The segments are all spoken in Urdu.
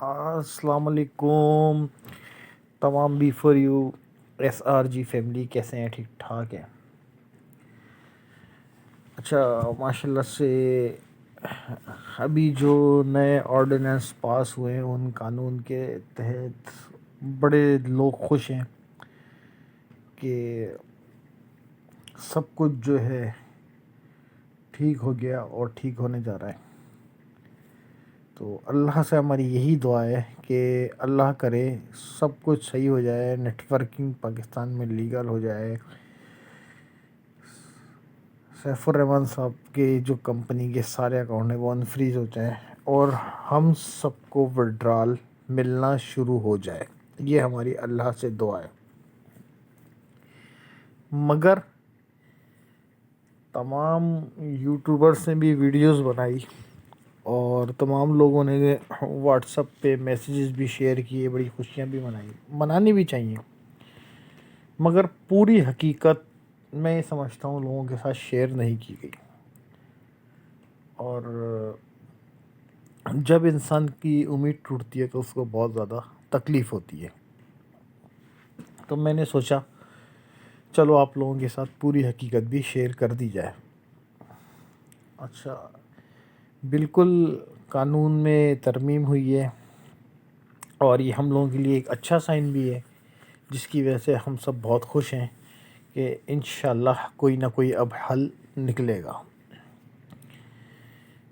السلام علیکم تمام B four U S R G family, کیسے ہیں؟ ٹھیک ٹھاک ہیں؟ اچھا، ماشاء اللہ سے ابھی جو نئے آرڈیننس پاس ہوئے ہیں ان قانون کے تحت بڑے لوگ خوش ہیں کہ سب کچھ جو ہے ٹھیک ہو گیا اور ٹھیک ہونے جا رہا ہے۔ تو اللہ سے ہماری یہی دعا ہے کہ اللہ کرے سب کچھ صحیح ہو جائے، نیٹ ورکنگ پاکستان میں لیگل ہو جائے، سیف الرحمان صاحب کے جو کمپنی کے سارے اکاؤنٹ ہیں وہ انفریز ہو جائیں اور ہم سب کو وڈرال ملنا شروع ہو جائے۔ یہ ہماری اللہ سے دعا ہے۔ مگر تمام یوٹیوبرس نے بھی ویڈیوز بنائی اور تمام لوگوں نے واٹس ایپ پہ میسیجز بھی شیئر کیے، بڑی خوشیاں بھی منانی بھی چاہیے، مگر پوری حقیقت میں سمجھتا ہوں لوگوں کے ساتھ شیئر نہیں کی گئی۔ اور جب انسان کی امید ٹوٹتی ہے تو اس کو بہت زیادہ تکلیف ہوتی ہے۔ تو میں نے سوچا چلو آپ لوگوں کے ساتھ پوری حقیقت بھی شیئر کر دی جائے۔ اچھا، بالکل قانون میں ترمیم ہوئی ہے اور یہ ہم لوگوں کے لیے ایک اچھا سائن بھی ہے، جس کی وجہ سے ہم سب بہت خوش ہیں کہ انشاءاللہ کوئی نہ کوئی اب حل نکلے گا۔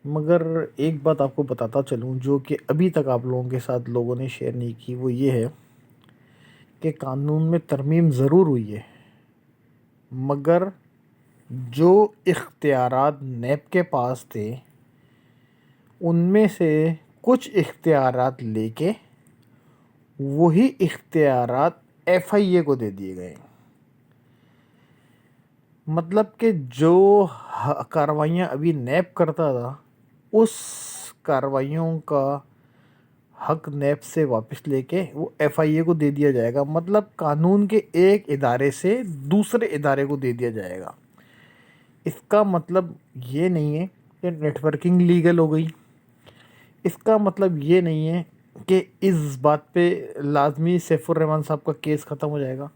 مگر ایک بات آپ کو بتاتا چلوں جو کہ ابھی تک آپ لوگوں کے ساتھ لوگوں نے شیئر نہیں کی، وہ یہ ہے کہ قانون میں ترمیم ضرور ہوئی ہے، مگر جو اختیارات نیب کے پاس تھے ان میں سے کچھ اختیارات لے کے وہی اختیارات ایف آئی اے کو دے دیے گئے۔ مطلب کہ جو کارروائیاں ابھی نیب کرتا تھا اس کارروائیوں کا حق نیب سے واپس لے کے وہ ایف آئی اے کو دے دیا جائے گا۔ مطلب قانون کے ایک ادارے سے دوسرے ادارے کو دے دیا جائے گا۔ اس کا مطلب یہ نہیں ہے کہ نیٹ ورکنگ لیگل ہو گئی، اس کا مطلب یہ نہیں ہے کہ اس بات پہ لازمی سیف الرحمان صاحب کا کیس ختم ہو جائے گا۔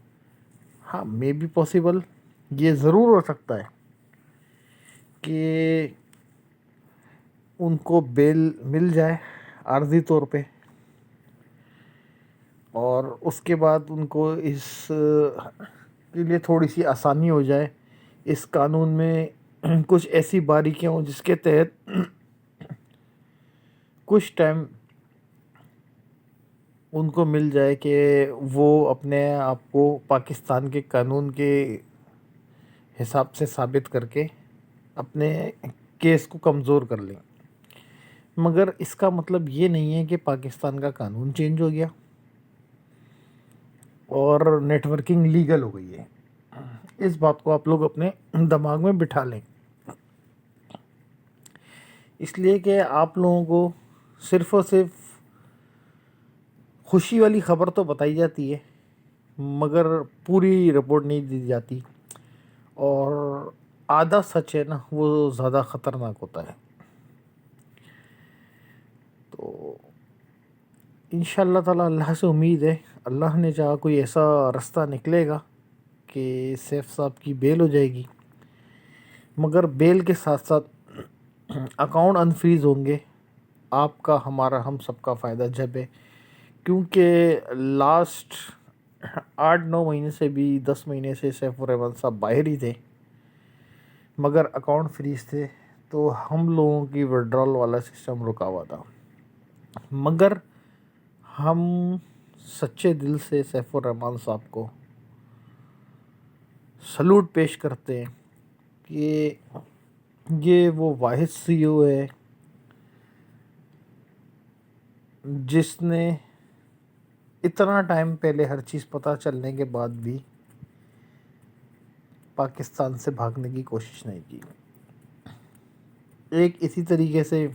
ہاں، مے بی پاسبل، یہ ضرور ہو سکتا ہے کہ ان کو بیل مل جائے عارضی طور پہ، اور اس کے بعد ان کو اس کے لیے تھوڑی سی آسانی ہو جائے، اس قانون میں کچھ ایسی باریکیاں ہوں جس کے تحت کچھ ٹائم ان کو مل جائے کہ وہ اپنے آپ کو پاکستان کے قانون کے حساب سے ثابت کر کے اپنے کیس کو کمزور کر لیں۔ مگر اس کا مطلب یہ نہیں ہے کہ پاکستان کا قانون چینج ہو گیا اور نیٹ ورکنگ لیگل ہو گئی ہے۔ اس بات کو آپ لوگ اپنے دماغ میں بٹھا لیں، اس لیے کہ آپ لوگوں کو صرف اور صرف خوشی والی خبر تو بتائی جاتی ہے مگر پوری رپورٹ نہیں دی جاتی، اور آدھا سچ ہے نا وہ زیادہ خطرناک ہوتا ہے۔ تو انشاءاللہ تعالی اللہ سے امید ہے، اللہ نے چاہا کوئی ایسا رستہ نکلے گا کہ سیف صاحب کی بیل ہو جائے گی، مگر بیل کے ساتھ ساتھ اکاؤنٹ انفریز ہوں گے۔ آپ کا، ہمارا، ہم سب کا فائدہ جب ہے، کیونکہ لاسٹ 8-9 مہینے سے بھی 10 مہینے سے سیف الرحمان صاحب باہر ہی تھے مگر اکاؤنٹ فریز تھے، تو ہم لوگوں کی وڈرال والا سسٹم رکا ہوا تھا۔ مگر ہم سچے دل سے سیف الرحمان صاحب کو سلوٹ پیش کرتے ہیں کہ یہ وہ واحد سی او ہے جس نے اتنا ٹائم پہلے ہر چیز پتہ چلنے کے بعد بھی پاکستان سے بھاگنے کی کوشش نہیں کی۔ ایک اسی طریقے سے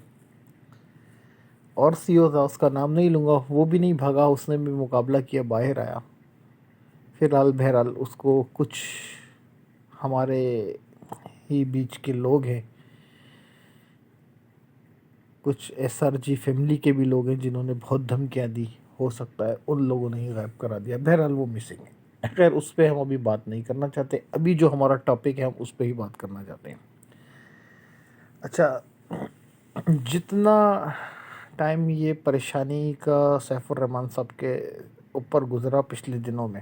اور سی او تھا، اس کا نام نہیں لوں گا، وہ بھی نہیں بھاگا، اس نے بھی مقابلہ کیا، باہر آیا۔ فی الحال بہرحال اس کو کچھ ہمارے ہی بیچ کے لوگ ہیں کچھ ایس آر جی فیملی کے بھی لوگ ہیں جنہوں نے بہت دھمکیاں دی، ہو سکتا ہے ان لوگوں نے ہی غائب کرا دیا، بہرحال وہ مسنگ ہے۔ خیر اس پہ ہم ابھی بات نہیں کرنا چاہتے، ابھی جو ہمارا ٹاپک ہے ہم اس پہ ہی بات کرنا چاہتے ہیں۔ اچھا، جتنا ٹائم یہ پریشانی کا سیف الرحمان صاحب کے اوپر گزرا پچھلے دنوں میں،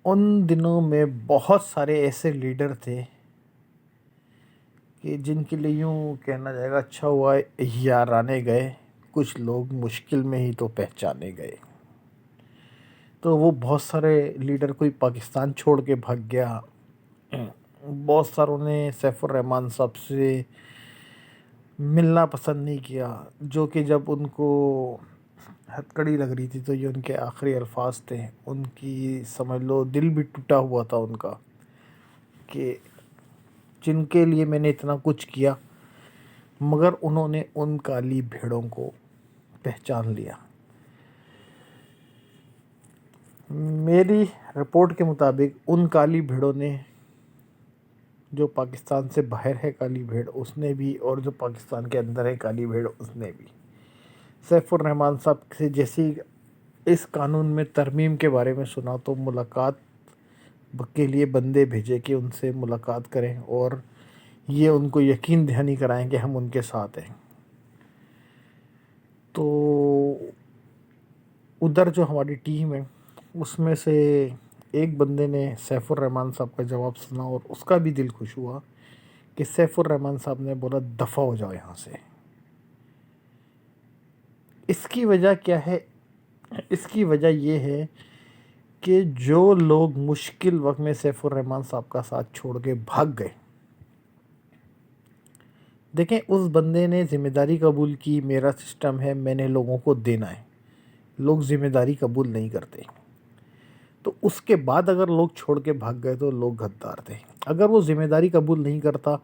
ان دنوں میں بہت سارے ایسے لیڈر تھے کہ جن کے لیے یوں کہنا جائے گا اچھا ہوا یارانے گئے، کچھ لوگ مشکل میں ہی تو پہچانے گئے۔ تو وہ بہت سارے لیڈر کوئی پاکستان چھوڑ کے بھاگ گیا، بہت ساروں نے سیف الرحمان صاحب سے ملنا پسند نہیں کیا، جو کہ جب ان کو ہتکڑی لگ رہی تھی تو یہ ان کے آخری الفاظ تھے، ان کی سمجھ لو دل بھی ٹوٹا ہوا تھا ان کا، کہ جن کے لیے میں نے اتنا کچھ کیا مگر انہوں نے ان کالی بھیڑوں کو پہچان لیا۔ میری رپورٹ کے مطابق ان کالی بھیڑوں نے، جو پاکستان سے باہر ہے کالی بھیڑ اس نے بھی، اور جو پاکستان کے اندر ہے کالی بھیڑ اس نے بھی، سیف الرحمان صاحب سے جیسی اس قانون میں ترمیم کے بارے میں سنا تو ملاقات کے لیے بندے بھیجے کہ ان سے ملاقات کریں اور یہ ان کو یقین دہانی کرائیں کہ ہم ان کے ساتھ ہیں۔ تو ادھر جو ہماری ٹیم ہے اس میں سے ایک بندے نے سیف الرحمان صاحب کا جواب سنا اور اس کا بھی دل خوش ہوا کہ سیف الرحمان صاحب نے بولا دفع ہو جاؤ یہاں سے۔ اس کی وجہ کیا ہے؟ اس کی وجہ یہ ہے کہ جو لوگ مشکل وقت میں سیف الرحمان صاحب کا ساتھ چھوڑ کے بھاگ گئے، دیکھیں اس بندے نے ذمہ داری قبول کی، میرا سسٹم ہے میں نے لوگوں کو دینا ہے، لوگ ذمہ داری قبول نہیں کرتے، تو اس کے بعد اگر لوگ چھوڑ کے بھاگ گئے تو لوگ غدار تھے۔ اگر وہ ذمہ داری قبول نہیں کرتا،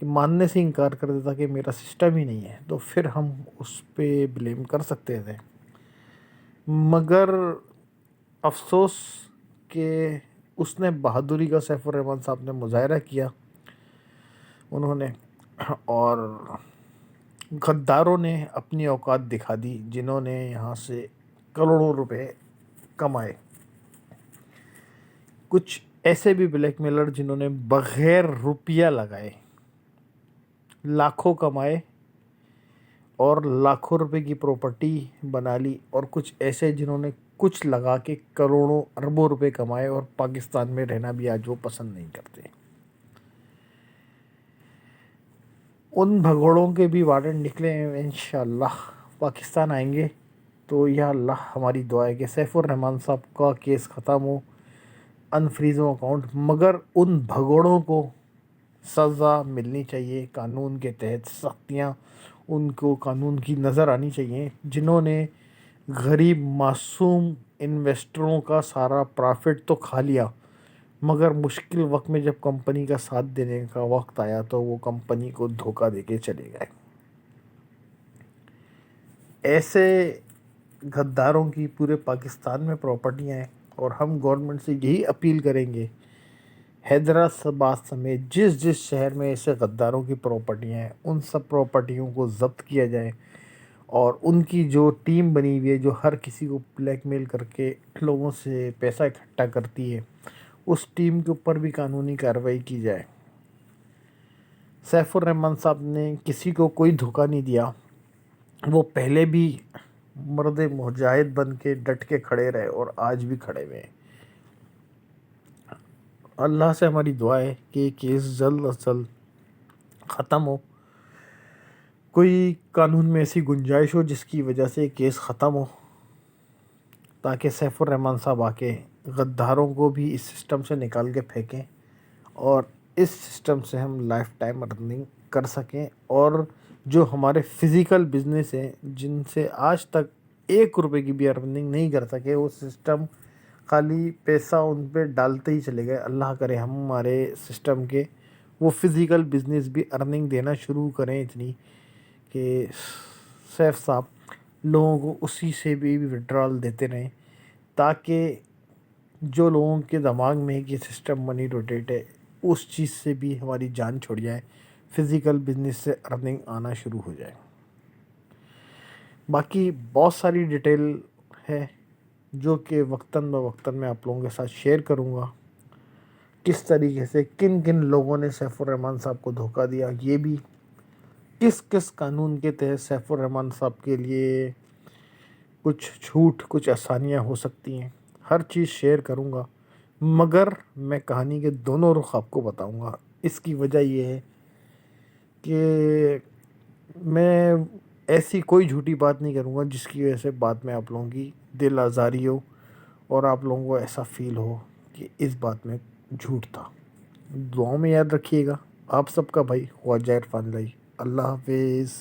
کہ ماننے سے انکار کر دیتا کہ میرا سسٹم ہی نہیں ہے، تو پھر ہم اس پہ بلیم کر سکتے تھے، مگر افسوس کہ اس نے بہادری کا سیف الرحمان صاحب نے مظاہرہ کیا، انہوں نے، اور غداروں نے اپنی اوقات دکھا دی، جنہوں نے یہاں سے کروڑوں روپے کمائے۔ کچھ ایسے بھی بلیک میلر جنہوں نے بغیر روپیہ لگائے لاکھوں کمائے اور لاکھوں روپے کی پراپرٹی بنا لی، اور کچھ ایسے جنہوں نے کچھ لگا کے کروڑوں اربوں روپے کمائے اور پاکستان میں رہنا بھی آج وہ پسند نہیں کرتے۔ ان بھگوڑوں کے بھی وارنٹ نکلے ہیں، انشاءاللہ پاکستان آئیں گے تو یا اللہ ہماری دعا ہے کہ سیف الرحمان صاحب کا کیس ختم ہو، انفریز ہو اکاؤنٹ، مگر ان بھگوڑوں کو سزا ملنی چاہیے، قانون کے تحت سختیاں ان کو قانون کی نظر آنی چاہیے، جنہوں نے غریب معصوم انویسٹروں کا سارا پرافٹ تو کھا لیا، مگر مشکل وقت میں جب کمپنی کا ساتھ دینے کا وقت آیا تو وہ کمپنی کو دھوکہ دے کے چلے گئے۔ ایسے غداروں کی پورے پاکستان میں پراپرٹیاں ہیں، اور ہم گورنمنٹ سے یہی اپیل کریں گے، حیدرآباد سمیت جس جس شہر میں ایسے غداروں کی پراپرٹیاں ہیں ان سب پراپرٹیوں کو ضبط کیا جائے، اور ان کی جو ٹیم بنی ہوئی ہے جو ہر کسی کو بلیک میل کر کے لوگوں سے پیسہ اکٹھا کرتی ہے، اس ٹیم کے اوپر بھی قانونی کارروائی کی جائے۔ سیف الرحمان صاحب نے کسی کو کوئی دھوکہ نہیں دیا، وہ پہلے بھی مرد مجاہد بن کے ڈٹ کے کھڑے رہے اور آج بھی کھڑے ہوئے ہیں۔ اللہ سے ہماری دعا ہے کہ یہ کیس جلد از جلد ختم ہو، کوئی قانون میں ایسی گنجائش ہو جس کی وجہ سے کیس ختم ہو، تاکہ سیف الرحمان صاحب آ کے غداروں کو بھی اس سسٹم سے نکال کے پھینکیں، اور اس سسٹم سے ہم لائف ٹائم ارننگ کر سکیں، اور جو ہمارے فزیکل بزنس ہیں جن سے آج تک 1 روپے کی بھی ارننگ نہیں کر سکے، وہ سسٹم خالی پیسہ ان پہ ڈالتے ہی چلے گئے، اللہ کرے ہمارے سسٹم کے وہ فزیکل بزنس بھی ارننگ دینا شروع کریں اتنی کہ سیف صاحب لوگوں کو اسی سے بھی وڈرال دیتے رہیں، تاکہ جو لوگوں کے دماغ میں ہے کہ سسٹم منی روٹیٹ ہے اس چیز سے بھی ہماری جان چھوڑ جائے، فزیکل بزنس سے ارننگ آنا شروع ہو جائے. باقی بہت ساری ڈیٹیل ہے جو کہ وقتاً بوقتاً میں آپ لوگوں کے ساتھ شیئر کروں گا. کس طریقے سے کن کن لوگوں نے سیف الرحمن صاحب کو دھوکہ دیا، یہ بھی کس کس قانون کے تحت سیف الرحمن صاحب کے لیے کچھ چھوٹ کچھ آسانیاں ہو سکتی ہیں، ہر چیز شیئر کروں گا. مگر میں کہانی کے دونوں رخ آپ کو بتاؤں گا. اس کی وجہ یہ ہے کہ میں ایسی کوئی جھوٹی بات نہیں کروں گا جس کی وجہ سے بعد میں آپ لوگوں کی دل آزاری ہو اور آپ لوگوں کو ایسا فیل ہو کہ اس بات میں جھوٹ تھا. دعاؤں میں یاد رکھیے گا. آپ سب کا بھائی خواجہ عرفان لائی. اللہ حافظ.